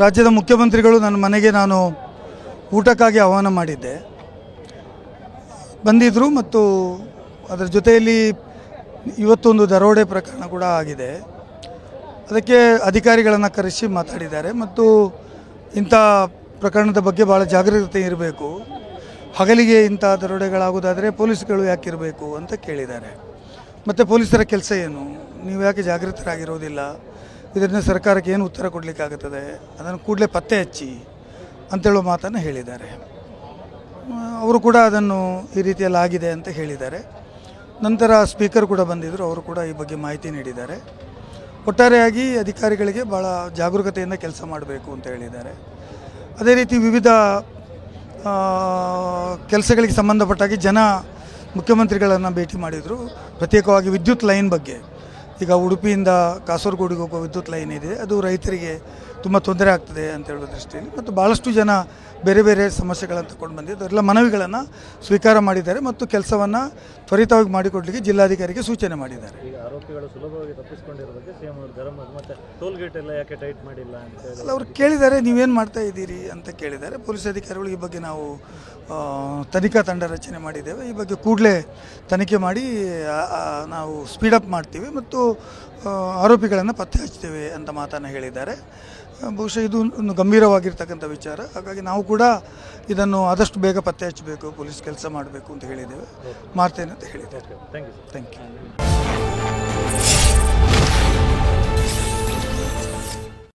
ರಾಜ್ಯದ ಮುಖ್ಯಮಂತ್ರಿಗಳು ನನ್ನ ಮನೆಗೆ ನಾನು ಊಟಕ್ಕಾಗಿ ಆಹ್ವಾನ ಮಾಡಿದ್ದೆ, ಬಂದಿದ್ದರು. ಮತ್ತು ಅದರ ಜೊತೆಯಲ್ಲಿ ಇವತ್ತೊಂದು ದರೋಡೆ ಪ್ರಕರಣ ಕೂಡ ಆಗಿದೆ. ಅದಕ್ಕೆ ಅಧಿಕಾರಿಗಳನ್ನು ಕರೆಸಿ ಮಾತಾಡಿದ್ದಾರೆ ಮತ್ತು ಇಂಥ ಪ್ರಕರಣದ ಬಗ್ಗೆ ಭಾಳ ಜಾಗರೂಕತೆ ಇರಬೇಕು, ಹಗಲಿಗೆ ಇಂಥ ದರೋಡೆಗಳಾಗೋದಾದರೆ ಪೊಲೀಸ್ಗಳು ಯಾಕಿರಬೇಕು ಅಂತ ಕೇಳಿದ್ದಾರೆ. ಮತ್ತು ಪೊಲೀಸರ ಕೆಲಸ ಏನು, ನೀವು ಯಾಕೆ ಜಾಗೃತರಾಗಿರೋದಿಲ್ಲ, ಇದರಿಂದ ಸರ್ಕಾರಕ್ಕೆ ಏನು ಉತ್ತರ ಕೊಡಲಿಕ್ಕಾಗುತ್ತದೆ, ಅದನ್ನು ಕೂಡಲೇ ಪತ್ತೆ ಹಚ್ಚಿ ಅಂತೇಳೋ ಮಾತನ್ನು ಹೇಳಿದ್ದಾರೆ. ಅವರು ಕೂಡ ಅದನ್ನು ಈ ರೀತಿಯಲ್ಲಿ ಆಗಿದೆ ಅಂತ ಹೇಳಿದ್ದಾರೆ. ನಂತರ ಸ್ಪೀಕರ್ ಕೂಡ ಬಂದಿದ್ದರು, ಅವರು ಕೂಡ ಈ ಬಗ್ಗೆ ಮಾಹಿತಿ ನೀಡಿದ್ದಾರೆ. ಒಟ್ಟಾರೆಯಾಗಿ ಅಧಿಕಾರಿಗಳಿಗೆ ಭಾಳ ಜಾಗರೂಕತೆಯಿಂದ ಕೆಲಸ ಮಾಡಬೇಕು ಅಂತ ಹೇಳಿದ್ದಾರೆ. ಅದೇ ರೀತಿ ವಿವಿಧ ಕೆಲಸಗಳಿಗೆ ಸಂಬಂಧಪಟ್ಟಾಗಿ ಮುಖ್ಯಮಂತ್ರಿಗಳನ್ನು ಭೇಟಿ ಮಾಡಿದರು. ಪ್ರತ್ಯೇಕವಾಗಿ ವಿದ್ಯುತ್ ಲೈನ್ ಬಗ್ಗೆ, ಈಗ ಉಡುಪಿಯಿಂದ ಕಾಸರಗೋಡಿಗೆ ಹೋಗುವ ವಿದ್ಯುತ್ ಲೈನ್ ಇದೆ, ಅದು ರೈತರಿಗೆ ತುಂಬ ತೊಂದರೆ ಆಗ್ತದೆ ಅಂತ ಹೇಳುವ ದೃಷ್ಟಿಯಲ್ಲಿ ಮತ್ತು ಭಾಳಷ್ಟು ಜನ ಬೇರೆ ಬೇರೆ ಸಮಸ್ಯೆಗಳನ್ನು ತಗೊಂಡು ಬಂದಿದ್ದು ಅದೆಲ್ಲ ಮನವಿಗಳನ್ನು ಸ್ವೀಕಾರ ಮಾಡಿದ್ದಾರೆ ಮತ್ತು ಕೆಲಸವನ್ನು ತ್ವರಿತವಾಗಿ ಮಾಡಿಕೊಡಲಿಕ್ಕೆ ಜಿಲ್ಲಾಧಿಕಾರಿಗೆ ಸೂಚನೆ ಮಾಡಿದ್ದಾರೆ. ಈಗ ಆರೋಪಿಗಳು ಸುಲಭವಾಗಿ ತಪ್ಪಿಸಿಕೊಂಡಿರೋದಕ್ಕೆ ಸಿಎಂ ಅವರು ಗರಂ ಮತ್ತು ಟೋಲ್ ಗೇಟ್ ಎಲ್ಲ ಯಾಕೆ ಟೈಟ್ ಮಾಡಿಲ್ಲ ಅಂತ ಹೇಳಿ ಅವ್ರು ಕೇಳಿದ್ದಾರೆ, ನೀವೇನು ಮಾಡ್ತಾ ಇದ್ದೀರಿ ಅಂತ ಕೇಳಿದ್ದಾರೆ. ಪೊಲೀಸ್ ಅಧಿಕಾರಿಗಳು ಈ ಬಗ್ಗೆ ನಾವು ತನಿಖಾ ತಂಡ ರಚನೆ ಮಾಡಿದ್ದೇವೆ, ಈ ಬಗ್ಗೆ ಕೂಡಲೇ ತನಿಖೆ ಮಾಡಿ ನಾವು ಸ್ಪೀಡಪ್ ಮಾಡ್ತೀವಿ ಮತ್ತು ಆರೋಪಿಗಳನ್ನು ಪತ್ತೆ ಹಚ್ತೇವೆ ಅಂತ ಮಾತನ್ನು ಹೇಳಿದ್ದಾರೆ. ಬಹುಶಃ ಇದು ಒಂದು ಗಂಭೀರವಾಗಿರ್ತಕ್ಕಂಥ ವಿಚಾರ, ಹಾಗಾಗಿ ನಾವು ಕೂಡ ಇದನ್ನು ಆದಷ್ಟು ಬೇಗ ಪತ್ತೆ ಹಚ್ಚಬೇಕು, ಪೊಲೀಸ್ ಕೆಲಸ ಮಾಡಬೇಕು ಅಂತ ಹೇಳಿದ್ದೇವೆ, ಮಾಡ್ತೇನೆ ಅಂತ ಹೇಳಿದ್ದೇವೆ. Thank you. Thank you.